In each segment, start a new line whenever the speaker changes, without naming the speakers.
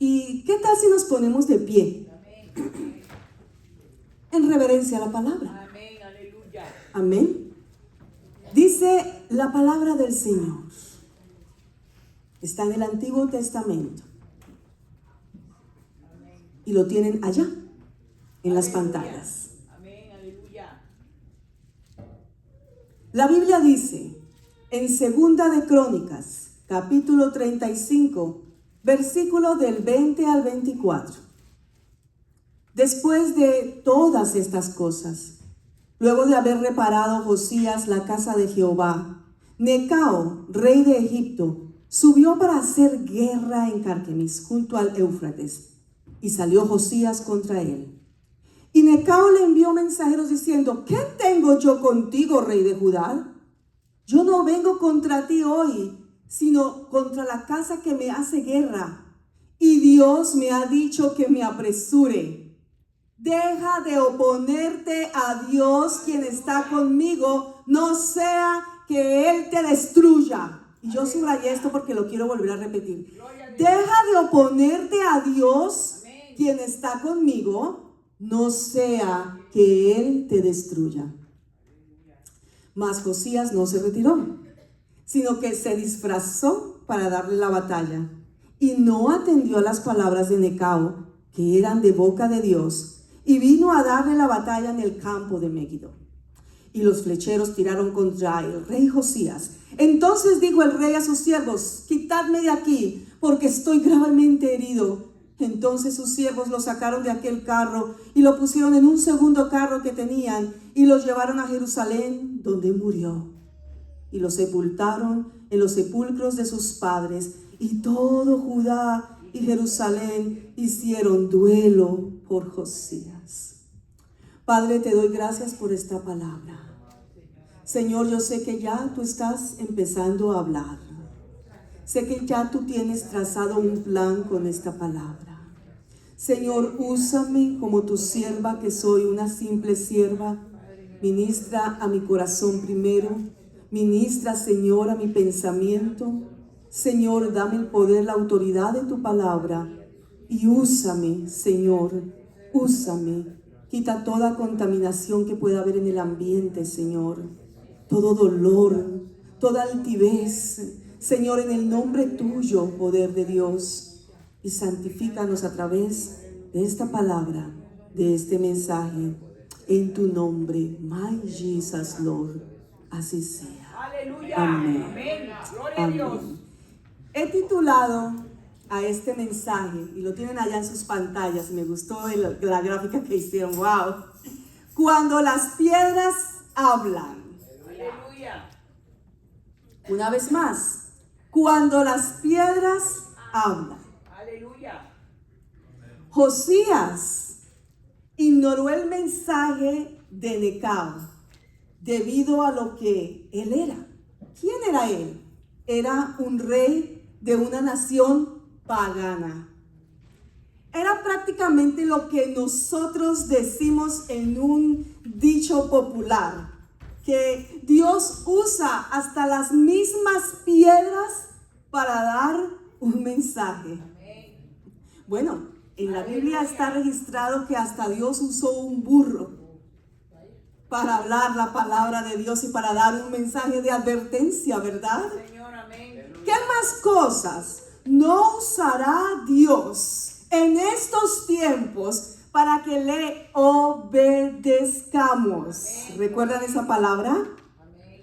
¿Y qué tal si nos ponemos de pie? En reverencia a la palabra.
Amén, aleluya.
Amén. Dice la palabra del Señor. Está en el Antiguo Testamento. Y lo tienen allá, en las pantallas.
Amén, aleluya.
La Biblia dice en Segunda de Crónicas, capítulo 35, versículo del 20 al 24. Después de todas estas cosas, luego de haber reparado Josías la casa de Jehová, Necao, rey de Egipto, subió para hacer guerra en Carquemis, junto al Éufrates, y salió Josías contra él. Y Necao le envió mensajeros diciendo: ¿qué tengo yo contigo, rey de Judá? Yo no vengo contra ti hoy, sino contra la casa que me hace guerra. Y Dios me ha dicho que me apresure. Deja de oponerte a Dios, quien está conmigo, no sea que Él te destruya. Y yo subrayé esto porque lo quiero volver a repetir. Deja de oponerte a Dios, quien está conmigo, no sea que Él te destruya. Mas Josías no se retiró, sino que se disfrazó para darle la batalla, y no atendió a las palabras de Necao, que eran de boca de Dios, y vino a darle la batalla en el campo de Megiddo. Y los flecheros tiraron contra el rey Josías. Entonces dijo el rey a sus siervos: quitadme de aquí, porque estoy gravemente herido. Entonces sus siervos lo sacaron de aquel carro y lo pusieron en un segundo carro que tenían y lo llevaron a Jerusalén, donde murió. Y lo sepultaron en los sepulcros de sus padres, y todo Judá y Jerusalén hicieron duelo por Josías. Padre, te doy gracias por esta palabra. Señor, yo sé que ya tú estás empezando a hablar. Sé que ya tú tienes trazado un plan con esta palabra. Señor, úsame como tu sierva, que soy una simple sierva. Ministra a mi corazón primero. Ministra, Señor, a mi pensamiento. Señor, dame el poder, la autoridad de tu palabra. Y úsame, Señor, úsame. Quita toda contaminación que pueda haber en el ambiente, Señor. Todo dolor, toda altivez. Señor, en el nombre tuyo, poder de Dios. Y santifícanos a través de esta palabra, de este mensaje. En tu nombre, my Jesus, Lord. Así sea.
Aleluya.
Amén.
Amén. Gloria a Dios.
Amén. He titulado a este mensaje, y lo tienen allá en sus pantallas, me gustó la gráfica que hicieron, wow. Cuando las piedras hablan.
Aleluya.
Una vez más, cuando las piedras hablan.
Aleluya.
Josías ignoró el mensaje de Necao debido a lo que él era. ¿Quién era él? Era un rey de una nación pagana. Era prácticamente lo que nosotros decimos en un dicho popular, que Dios usa hasta las mismas piedras para dar un mensaje. Bueno, en la Biblia está registrado que hasta Dios usó un burro para hablar la palabra de Dios y para dar un mensaje de advertencia, ¿verdad?
Señor, amén.
¿Qué más cosas no usará Dios en estos tiempos para que le obedezcamos? ¿Recuerdan esa palabra?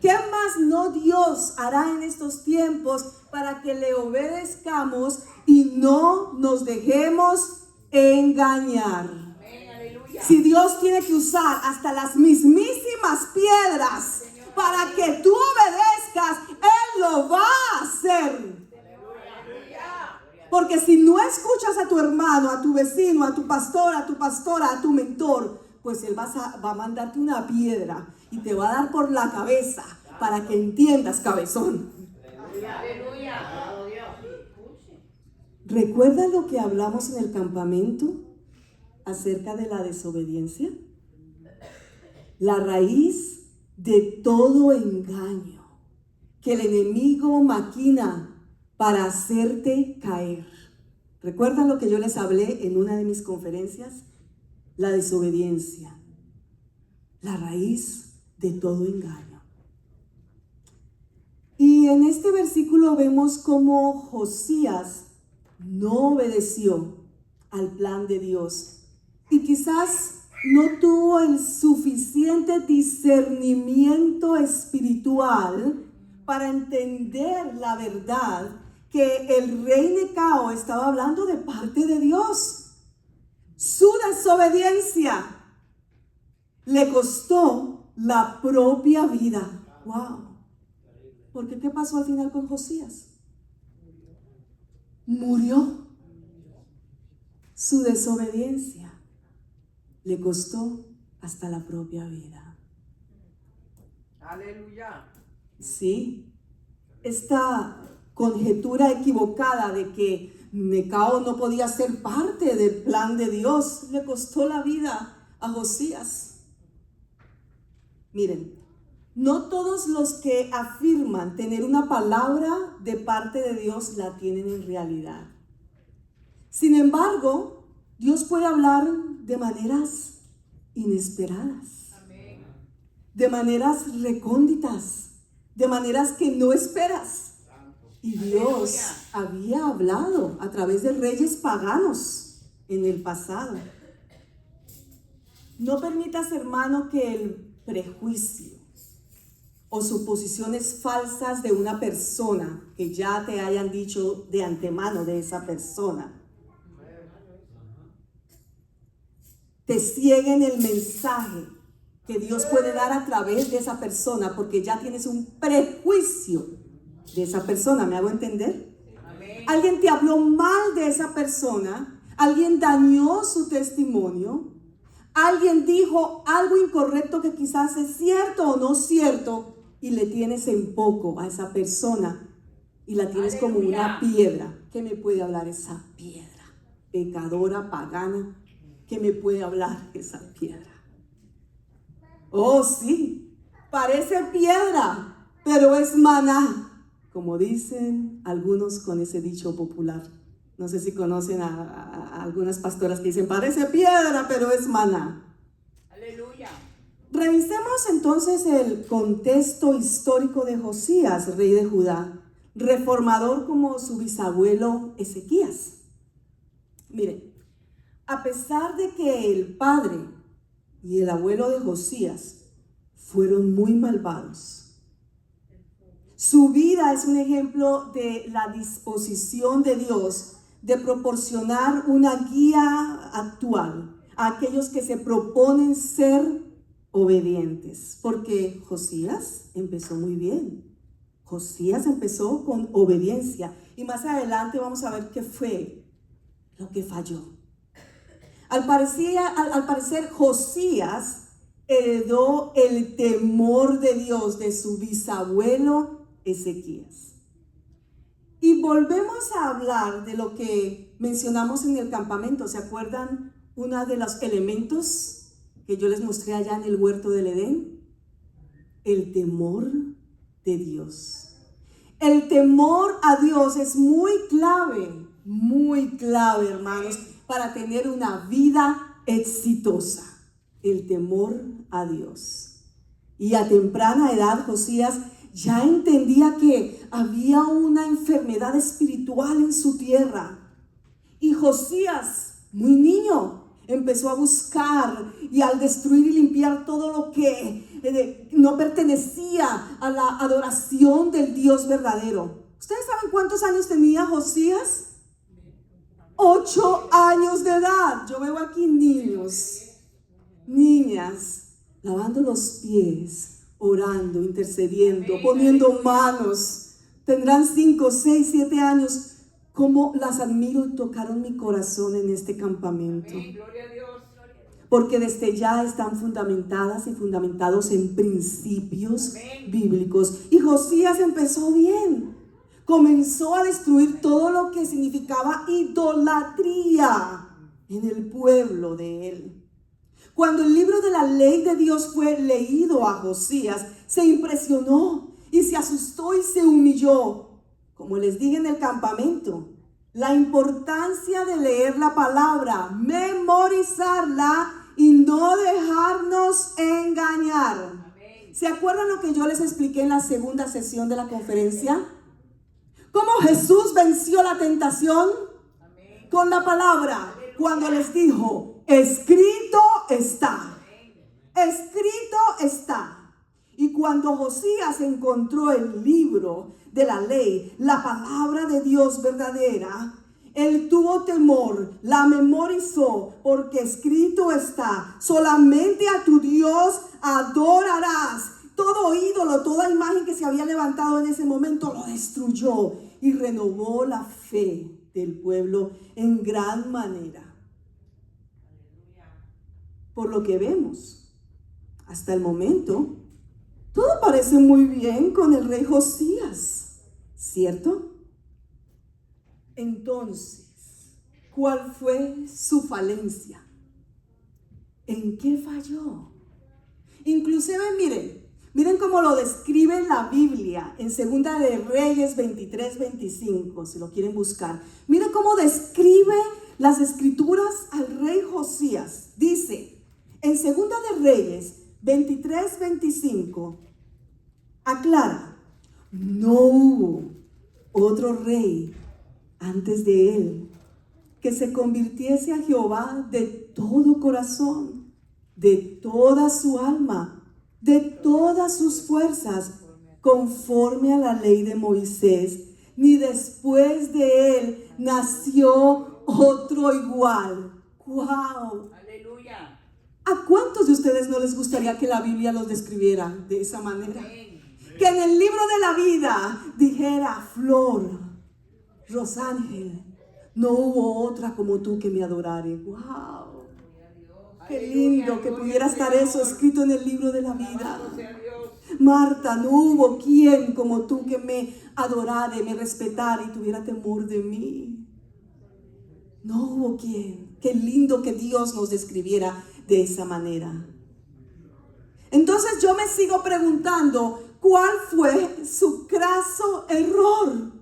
¿Qué más no Dios hará en estos tiempos para que le obedezcamos y no nos dejemos engañar?
Amén, aleluya.
Si Dios tiene que usar hasta las mismísimas piedras para que tú obedezcas, Él lo va a hacer. Porque si no escuchas a tu hermano, a tu vecino, a tu pastor, a tu pastora, a tu mentor, pues Él va a mandarte una piedra y te va a dar por la cabeza para que entiendas, cabezón.
Aleluya.
¿Recuerda lo que hablamos en el campamento acerca de la desobediencia? La raíz de todo engaño que el enemigo maquina para hacerte caer. ¿Recuerdan lo que yo les hablé en una de mis conferencias? La desobediencia, la raíz de todo engaño. Y en este versículo vemos cómo Josías no obedeció al plan de Dios y quizás no tuvo el suficiente discernimiento espiritual para entender la verdad que el rey Necao estaba hablando de parte de Dios. Su desobediencia le costó la propia vida. ¡Wow! Porque ¿qué pasó al final con Josías? Murió. Su desobediencia le costó hasta la propia vida.
Aleluya.
Sí, esta conjetura equivocada de que Necao no podía ser parte del plan de Dios le costó la vida a Josías. Miren, no todos los que afirman tener una palabra de parte de Dios la tienen en realidad. Sin embargo, Dios puede hablar de maneras inesperadas, de maneras recónditas, de maneras que no esperas. Y Dios había hablado a través de reyes paganos en el pasado. No permitas, hermano, que el prejuicio o suposiciones falsas de una persona que ya te hayan dicho de antemano de esa persona te cieguen el mensaje que Dios puede dar a través de esa persona, porque ya tienes un prejuicio de esa persona. ¿Me hago entender?
Amén.
Alguien te habló mal de esa persona, alguien dañó su testimonio, alguien dijo algo incorrecto que quizás es cierto o no cierto, y le tienes en poco a esa persona y la tienes como una piedra. ¿Qué me puede hablar esa piedra? Pecadora, pagana. ¿Qué me puede hablar esa piedra? Oh, sí, parece piedra, pero es maná, como dicen algunos con ese dicho popular. No sé si conocen a algunas pastoras que dicen, parece piedra, pero es maná.
Aleluya.
Revisemos entonces el contexto histórico de Josías, rey de Judá, reformador como su bisabuelo Ezequías. Miren, a pesar de que el padre y el abuelo de Josías fueron muy malvados, su vida es un ejemplo de la disposición de Dios de proporcionar una guía actual a aquellos que se proponen ser obedientes, porque Josías empezó muy bien. Josías empezó con obediencia y más adelante vamos a ver qué fue lo que falló. Al parecer Josías heredó el temor de Dios de su bisabuelo Ezequías. Y volvemos a hablar de lo que mencionamos en el campamento. ¿Se acuerdan uno de los elementos que yo les mostré allá en el huerto del Edén? El temor de Dios. El temor a Dios es muy clave, hermanos, para tener una vida exitosa. El temor a Dios. Y a temprana edad Josías ya entendía que había una enfermedad espiritual en su tierra. Y Josías, muy niño, empezó a buscar y al destruir y limpiar todo lo que no pertenecía a la adoración del Dios verdadero. ¿Ustedes saben cuántos años tenía Josías? 8 años de edad. Yo veo aquí niños, niñas, lavando los pies, orando, intercediendo, poniendo manos. Tendrán 5, 6, 7 años. Cómo las admiro y tocaron mi corazón en este campamento.
Gloria a Dios.
Porque desde ya están fundamentadas y fundamentados en principios bíblicos. Y Josías empezó bien. Comenzó a destruir todo lo que significaba idolatría en el pueblo de él. Cuando el libro de la ley de Dios fue leído a Josías, se impresionó y se asustó y se humilló. Como les dije en el campamento, la importancia de leer la palabra, memorizarla y no dejarnos engañar. ¿Se acuerdan lo que yo les expliqué en la segunda sesión de la conferencia? ¿Cómo Jesús venció la tentación? Con la palabra, cuando les dijo, escrito está. Escrito está. Y cuando Josías encontró el libro de la ley, la palabra de Dios verdadera, él tuvo temor, la memorizó, porque escrito está, solamente a tu Dios adorarás. Todo ídolo, toda imagen que se había levantado en ese momento lo destruyó y renovó la fe del pueblo en gran manera. Por lo que vemos, hasta el momento, todo parece muy bien con el rey Josías, ¿cierto? Entonces, ¿cuál fue su falencia? ¿En qué falló? Inclusive, miren cómo lo describe la Biblia en Segunda de Reyes 23-25, si lo quieren buscar. Miren cómo describe las escrituras al rey Josías. Dice, en Segunda de Reyes 23-25, aclara, no hubo otro rey antes de él que se convirtiese a Jehová de todo corazón, de toda su alma, de todas sus fuerzas, conforme a la ley de Moisés, ni después de él nació otro igual. ¡Wow!
Aleluya.
¿A cuántos de ustedes no les gustaría que la Biblia los describiera de esa manera? Que en el libro de la vida dijera, Flor, Rosángel, no hubo otra como tú que me adorare. ¡Wow! Qué lindo que pudiera estar eso escrito en el libro de la vida. Marta, no hubo quien como tú que me adorare, me respetara y tuviera temor de mí. No hubo quien. Qué lindo que Dios nos describiera de esa manera. Entonces yo me sigo preguntando, ¿cuál fue su craso error?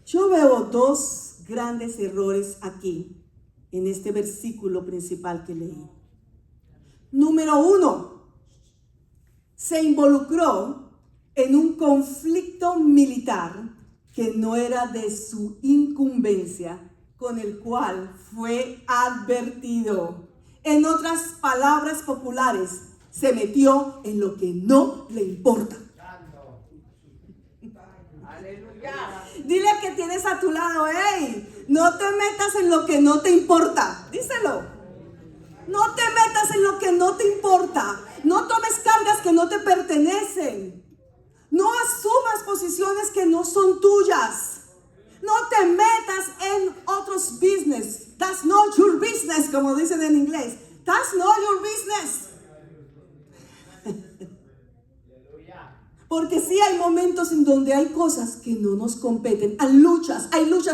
Yo veo dos grandes errores aquí, en este versículo principal que leí. Número 1, se involucró en un conflicto militar que no era de su incumbencia, con el cual fue advertido. En otras palabras populares, se metió en lo que no le importa.
Aleluya.
Dile que tienes a tu lado, hey, no te metas en lo que no te importa. Díselo. No te metas en lo que no te importa. No tomes cargas que no te pertenecen. No asumas posiciones que no son tuyas. No te metas en otros business. That's not your business, como dicen en inglés. That's not your business. Porque sí hay momentos en donde hay cosas que no nos competen. Hay luchas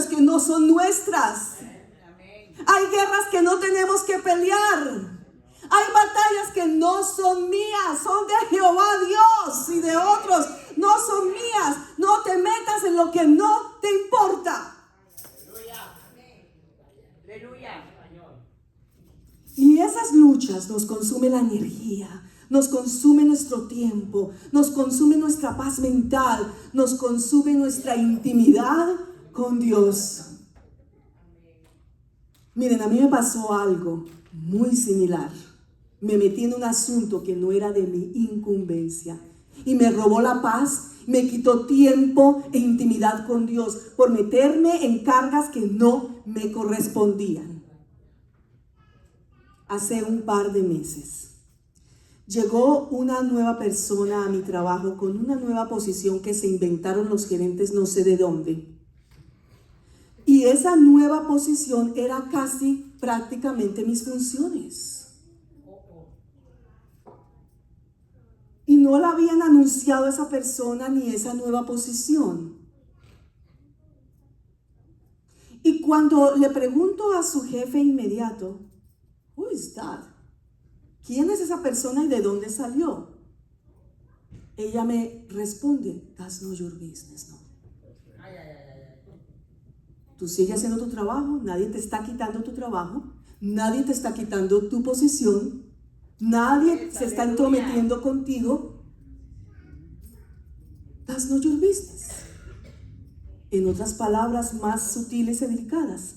que no son nuestras. Hay guerras que no tenemos que pelear. Hay batallas que no son mías, son de Jehová Dios y de otros. No son mías. No te metas en lo que no te importa.
Aleluya.
Y esas luchas nos consumen la energía, nos consume nuestro tiempo, nos consume nuestra paz mental, nos consume nuestra intimidad con Dios. Miren, a mí me pasó algo muy similar. Me metí en un asunto que no era de mi incumbencia y me robó la paz, me quitó tiempo e intimidad con Dios por meterme en cargas que no me correspondían. Hace un par de meses llegó una nueva persona a mi trabajo con una nueva posición que se inventaron los gerentes no sé de dónde. Y esa nueva posición era casi prácticamente mis funciones. Y no la habían anunciado esa persona ni esa nueva posición. Y cuando le pregunto a su jefe inmediato, who is that? ¿Quién es esa persona y de dónde salió? Ella me responde, that's not your business, no. Tú sigues haciendo tu trabajo, nadie te está quitando tu trabajo, nadie te está quitando tu posición, nadie se está entrometiendo contigo. That's not your business. En otras palabras más sutiles y delicadas,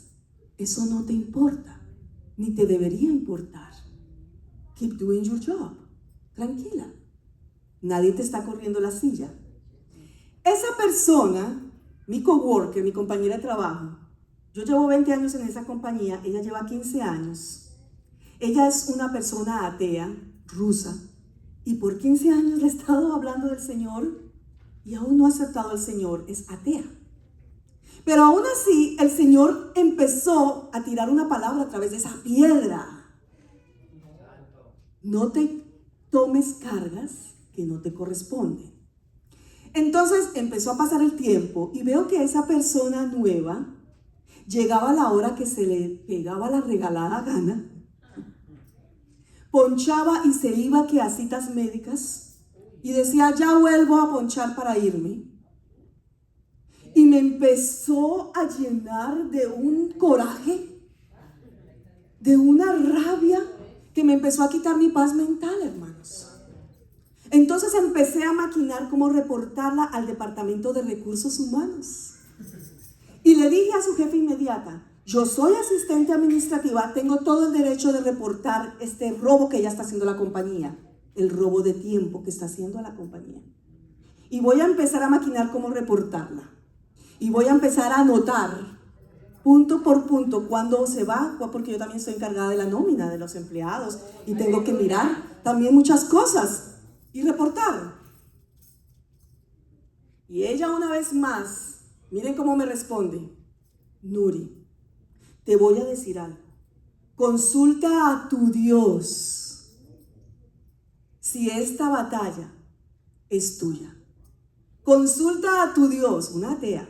eso no te importa, ni te debería importar. Keep doing your job. Tranquila. Nadie te está corriendo la silla. Esa persona, mi coworker, mi compañera de trabajo, yo llevo 20 años en esa compañía, ella lleva 15 años. Ella es una persona atea, rusa, y por 15 años le he estado hablando del Señor y aún no ha aceptado al Señor, es atea. Pero aún así, el Señor empezó a tirar una palabra a través de esa piedra. No te tomes cargas que no te corresponden. Entonces empezó a pasar el tiempo y veo que esa persona nueva llegaba a la hora que se le pegaba la regalada gana, ponchaba y se iba que a citas médicas y decía, ya vuelvo a ponchar para irme. Y me empezó a llenar de un coraje, de una rabia que me empezó a quitar mi paz mental, hermanos. Entonces empecé a maquinar cómo reportarla al Departamento de Recursos Humanos. Y le dije a su jefe inmediata, yo soy asistente administrativa, tengo todo el derecho de reportar este robo que ya está haciendo la compañía, el robo de tiempo que está haciendo la compañía. Y voy a empezar a maquinar cómo reportarla. Y voy a empezar a anotar punto por punto cuándo se va, porque yo también estoy encargada de la nómina de los empleados y tengo que mirar también muchas cosas y reportar. Y ella una vez más, miren cómo me responde, Nuri, te voy a decir algo, consulta a tu Dios si esta batalla es tuya. Consulta a tu Dios, una atea,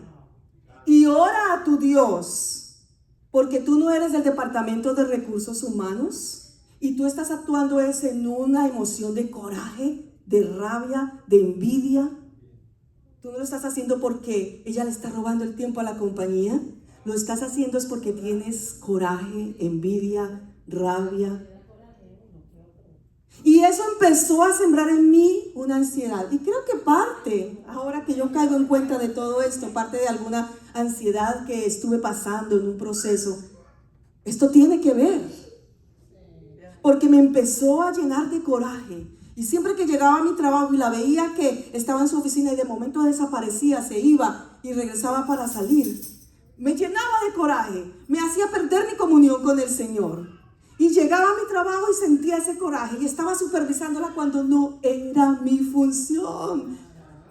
y ora a tu Dios, porque tú no eres del Departamento de Recursos Humanos y tú estás actuando en una emoción de coraje, de rabia, de envidia. Tú no lo estás haciendo porque ella le está robando el tiempo a la compañía. Lo estás haciendo es porque tienes coraje, envidia, rabia. Y eso empezó a sembrar en mí una ansiedad. Y creo que parte, ahora que yo caigo en cuenta de todo esto, parte de alguna ansiedad que estuve pasando en un proceso. Esto tiene que ver. Porque me empezó a llenar de coraje. Y siempre que llegaba a mi trabajo y la veía que estaba en su oficina y de momento desaparecía, se iba y regresaba para salir, me llenaba de coraje, me hacía perder mi comunión con el Señor. Y llegaba a mi trabajo y sentía ese coraje y estaba supervisándola cuando no era mi función,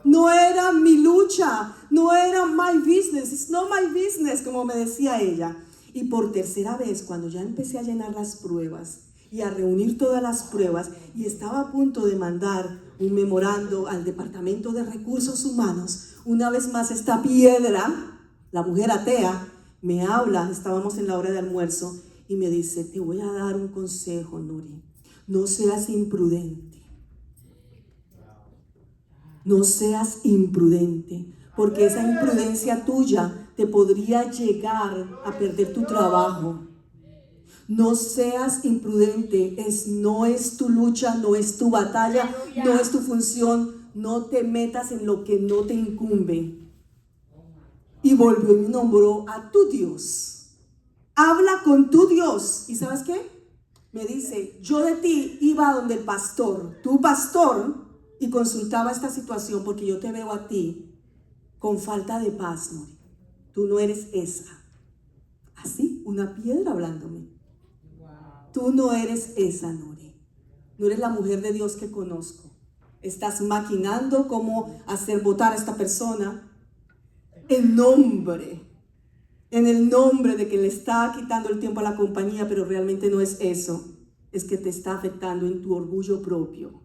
no era mi lucha, no era my business, it's not my business, como me decía ella. Y por tercera vez, cuando ya empecé a llenar las pruebas y a reunir todas las pruebas y estaba a punto de mandar un memorando al Departamento de Recursos Humanos, una vez más esta piedra, la mujer atea, me habla, estábamos en la hora de almuerzo, y me dice, te voy a dar un consejo, Nuri, no seas imprudente. No seas imprudente, porque esa imprudencia tuya te podría llegar a perder tu trabajo. No seas imprudente, no es tu lucha, no es tu batalla, no es tu función, no te metas en lo que no te incumbe. Y volvió y me nombró a tu Dios. Habla con tu Dios. ¿Y sabes qué? Me dice, yo de ti iba a donde el pastor, tu pastor, y consultaba esta situación porque yo te veo a ti con falta de paz, Nuri. Tú no eres esa. Así, una piedra hablándome. Tú no eres esa, Nuri. No eres la mujer de Dios que conozco. Estás maquinando cómo hacer votar a esta persona en el nombre de que le está quitando el tiempo a la compañía, pero realmente no es eso. Es que te está afectando en tu orgullo propio.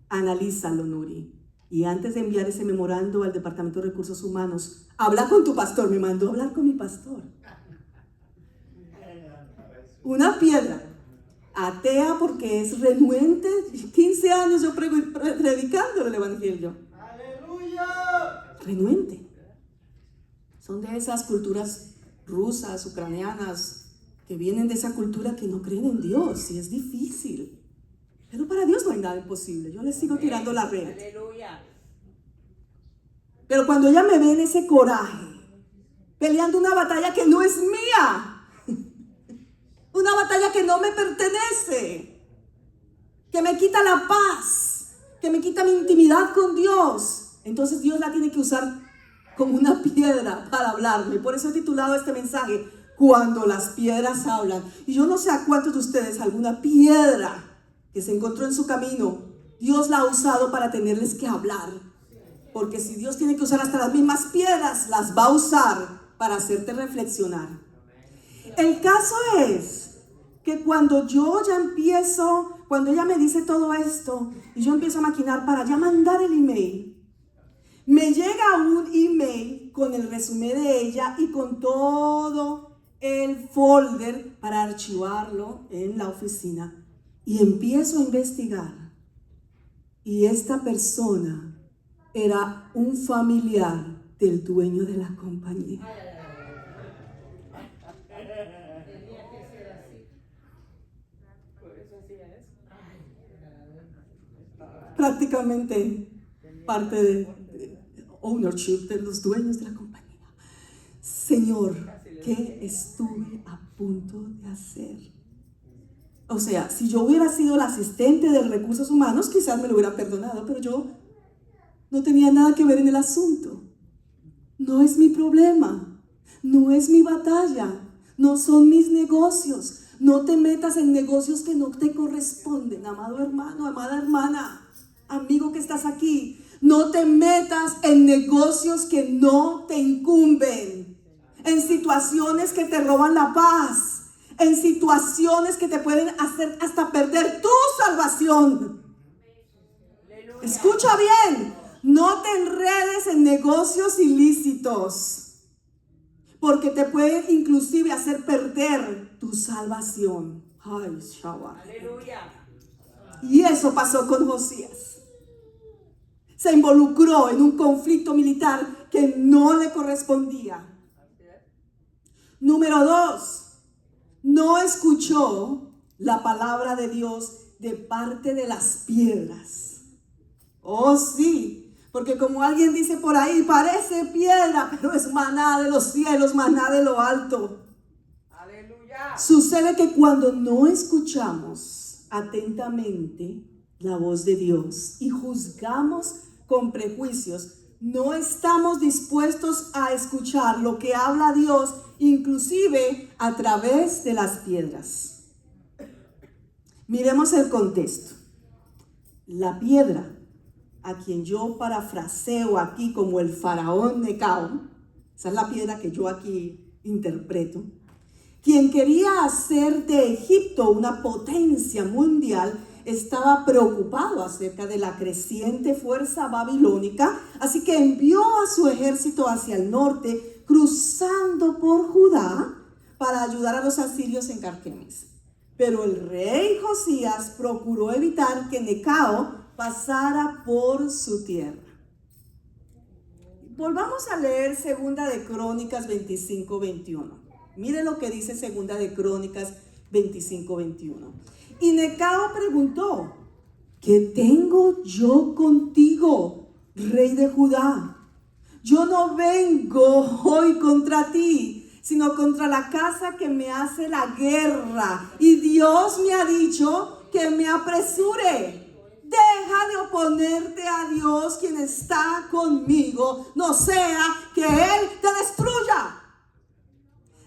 Analízalo, Nuri. Y antes de enviar ese memorando al Departamento de Recursos Humanos, habla con tu pastor. Me mandó a hablar con mi pastor. Una piedra, atea porque es renuente. 15 años yo predicando el evangelio. ¡Aleluya! Renuente. Son de esas culturas rusas, ucranianas, que vienen de esa cultura que no creen en Dios y es difícil. Pero para Dios no hay nada imposible. Yo le sigo tirando la red.
Aleluya.
Pero cuando ella me ve en ese coraje, peleando una batalla que no es mía, una batalla que no me pertenece, que me quita la paz, que me quita mi intimidad con Dios, entonces Dios la tiene que usar como una piedra para hablarme. Por eso he titulado este mensaje, Cuando las piedras hablan. Y yo no sé a cuántos de ustedes alguna piedra que se encontró en su camino, Dios la ha usado para tenerles que hablar. Porque si Dios tiene que usar hasta las mismas piedras, las va a usar para hacerte reflexionar. El caso es que cuando ella me dice todo esto y yo empiezo a maquinar para ya mandar el email, me llega un email con el resumen de ella y con todo el folder para archivarlo en la oficina. Y empiezo a investigar. Y esta persona era un familiar del dueño de la compañía. Prácticamente parte de ownership de los dueños de la compañía. Señor, ¿qué estuve a punto de hacer? O sea, si yo hubiera sido la asistente de recursos humanos, quizás me lo hubiera perdonado, pero yo no tenía nada que ver en el asunto. No es mi problema, no es mi batalla, no son mis negocios. No te metas en negocios que no te corresponden, amado hermano, amada hermana, amigo que estás aquí. No te metas en negocios que no te incumben, en situaciones que te roban la paz, en situaciones que te pueden hacer hasta perder tu salvación. Aleluya. Escucha bien, no te enredes en negocios ilícitos, porque te pueden inclusive hacer perder tu salvación. Ay, Shabbat.
Aleluya.
Y eso pasó con Josías. Se involucró en un conflicto militar que no le correspondía. Número 2, no escuchó la palabra de Dios de parte de las piedras. Oh, sí, porque como alguien dice por ahí, parece piedra, pero es maná de los cielos, maná de lo alto.
Aleluya.
Sucede que cuando no escuchamos atentamente la voz de Dios y juzgamos con prejuicios, no estamos dispuestos a escuchar lo que habla Dios, inclusive a través de las piedras. Miremos el contexto. La piedra, a quien yo parafraseo aquí como el faraón Necao, esa es la piedra que yo aquí interpreto, quien quería hacer de Egipto una potencia mundial, estaba preocupado acerca de la creciente fuerza babilónica, así que envió a su ejército hacia el norte, cruzando por Judá para ayudar a los asirios en Carquemis. Pero el rey Josías procuró evitar que Necao pasara por su tierra. Volvamos a leer Segunda de Crónicas 25:21. Mire lo que dice Segunda de Crónicas 25:21. Y Necao preguntó: ¿qué tengo yo contigo, rey de Judá? Yo no vengo hoy contra ti, sino contra la casa que me hace la guerra. Y Dios me ha dicho que me apresure. Deja de oponerte a Dios, quien está conmigo, no sea que Él te destruya.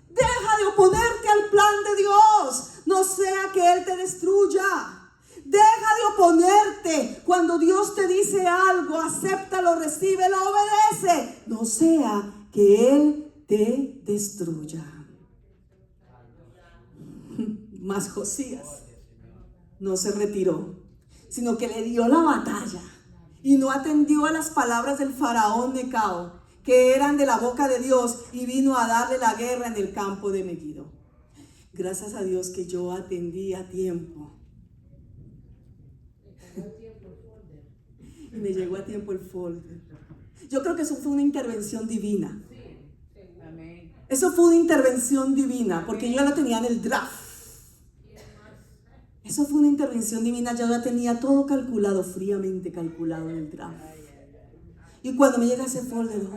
Deja de oponerte al plan de Dios, no sea que Él te destruya. Deja de oponerte. Cuando Dios te dice algo, acéptalo, recíbelo, obedece. No sea que Él te destruya. Mas Josías no se retiró, sino que le dio la batalla y no atendió a las palabras del faraón Necao, que eran de la boca de Dios, y vino a darle la guerra en el campo de Megiddo. Gracias a Dios que yo atendí a tiempo. Y me llegó a tiempo el folder. Yo creo que eso fue una intervención divina.
Amén.
Eso fue una intervención divina, porque yo ya lo tenía en el draft. Eso fue una intervención divina, yo ya tenía todo calculado, fríamente calculado en el draft. Y cuando me llega ese folder,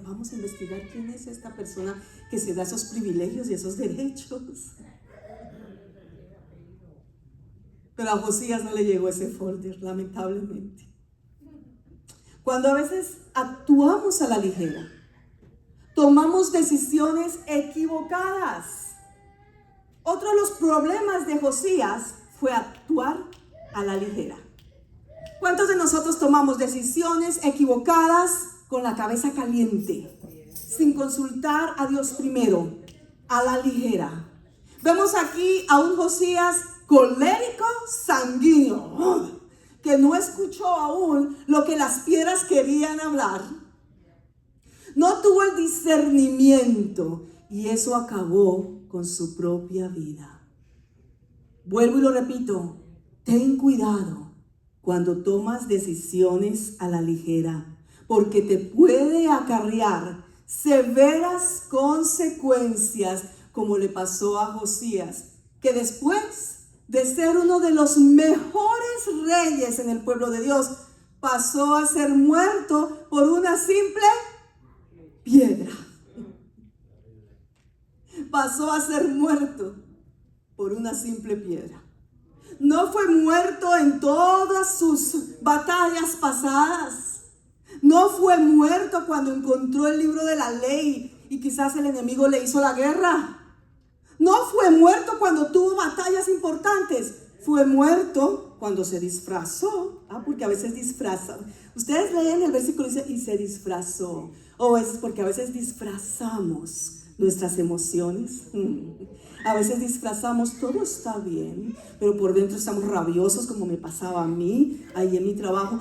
vamos a investigar quién es esta persona que se da esos privilegios y esos derechos. Pero a Josías no le llegó ese folder, lamentablemente. Cuando a veces actuamos a la ligera, tomamos decisiones equivocadas. Otro de los problemas de Josías fue actuar a la ligera. ¿Cuántos de nosotros tomamos decisiones equivocadas con la cabeza caliente, sin consultar a Dios primero, a la ligera? Vemos aquí a un Josías colérico, sanguíneo, que no escuchó aún lo que las piedras querían hablar. No tuvo el discernimiento y eso acabó con su propia vida. Vuelvo y lo repito, ten cuidado cuando tomas decisiones a la ligera, porque te puede acarrear severas consecuencias, como le pasó a Josías, que después de ser uno de los mejores reyes en el pueblo de Dios, pasó a ser muerto por una simple piedra. Pasó a ser muerto por una simple piedra. No fue muerto en todas sus batallas pasadas. No fue muerto cuando encontró el libro de la ley y quizás el enemigo le hizo la guerra. No fue muerto cuando tuvo batallas importantes. Fue muerto cuando se disfrazó. Porque a veces disfrazan. Ustedes leen el versículo y dice, y se disfrazó. O es porque a veces disfrazamos nuestras emociones. A veces disfrazamos, todo está bien, pero por dentro estamos rabiosos, como me pasaba a mí, ahí en mi trabajo.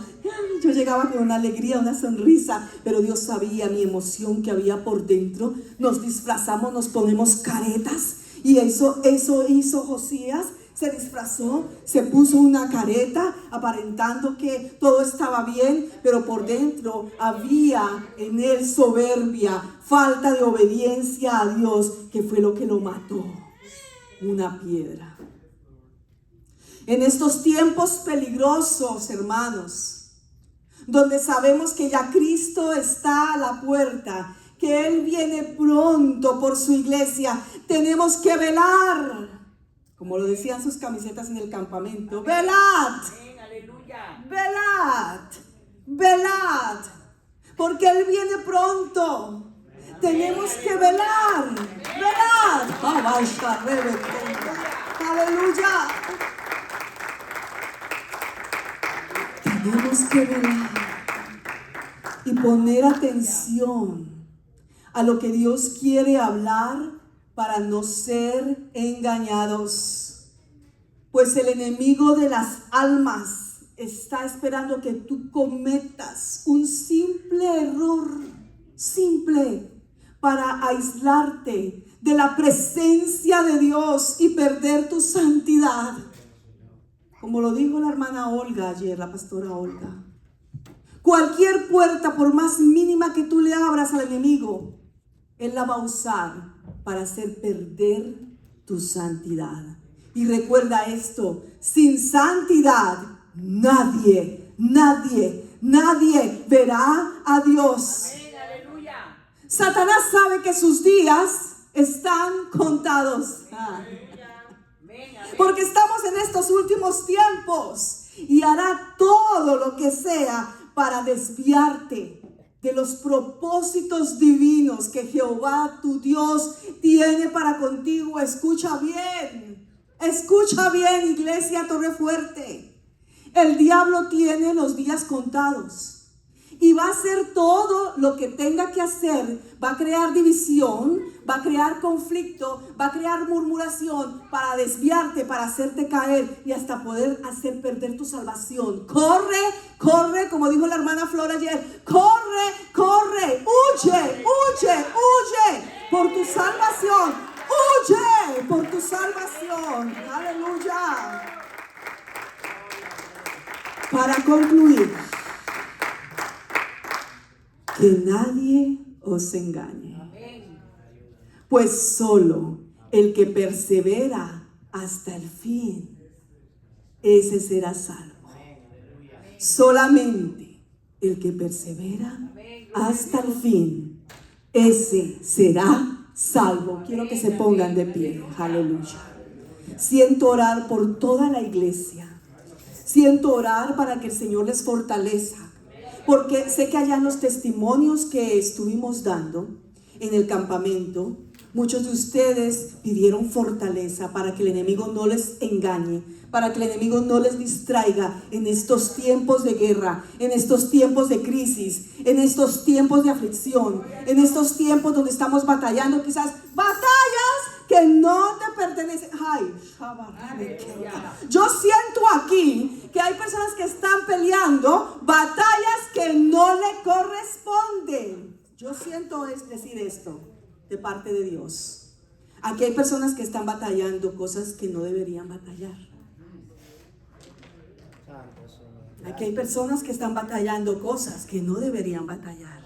Yo llegaba con una alegría, una sonrisa, pero Dios sabía mi emoción que había por dentro. Nos disfrazamos, nos ponemos caretas, y eso hizo Josías. Se disfrazó, se puso una careta aparentando que todo estaba bien, pero por dentro había en él soberbia, falta de obediencia a Dios, que fue lo que lo mató, una piedra. En estos tiempos peligrosos, hermanos, donde sabemos que ya Cristo está a la puerta, que Él viene pronto por su iglesia, tenemos que velar. Como lo decían sus camisetas en el campamento, velad, velad, velad, porque Él viene pronto. Tenemos que velar, velad. Aleluya. Tenemos que velar y poner atención a lo que Dios quiere hablar, para no ser engañados, pues el enemigo de las almas está esperando que tú cometas un simple error, simple, para aislarte de la presencia de Dios y perder tu santidad. Como lo dijo la hermana Olga ayer, la pastora Olga, cualquier puerta, por más mínima que tú le abras al enemigo, él la va a usar para hacer perder tu santidad. Y recuerda esto, sin santidad nadie verá a Dios.
Amén, aleluya.
Satanás sabe que sus días están contados. Porque estamos en estos últimos tiempos y hará todo lo que sea para desviarte de los propósitos divinos que Jehová tu Dios tiene para contigo. Escucha bien, iglesia Torrefuerte. El diablo tiene los días contados y va a hacer todo lo que tenga que hacer. Va a crear división, va a crear conflicto, va a crear murmuración para desviarte, para hacerte caer y hasta poder hacer perder tu salvación. Corre, como dijo la hermana Flor ayer, corre, huye por tu salvación, huye por tu salvación. Aleluya. Para concluir, que nadie os engañe. pues solo el que persevera hasta el fin, ese será salvo. Solamente el que persevera hasta el fin, ese será salvo. Quiero que se pongan de pie. Aleluya. Siento orar por toda la iglesia. Siento orar para que el Señor les fortalezca. Porque sé que allá en los testimonios que estuvimos dando en el campamento, muchos de ustedes pidieron fortaleza para que el enemigo no les engañe, para que el enemigo no les distraiga en estos tiempos de guerra, en estos tiempos de crisis, en estos tiempos de aflicción, en estos tiempos donde estamos batallando, quizás batallas que no te pertenecen. Ay, yo siento aquí que hay personas que están peleando batallas que no le corresponden. Yo siento decir esto de parte de Dios. Aquí hay personas que están batallando cosas que no deberían batallar. Aquí hay personas que están batallando cosas que no deberían batallar.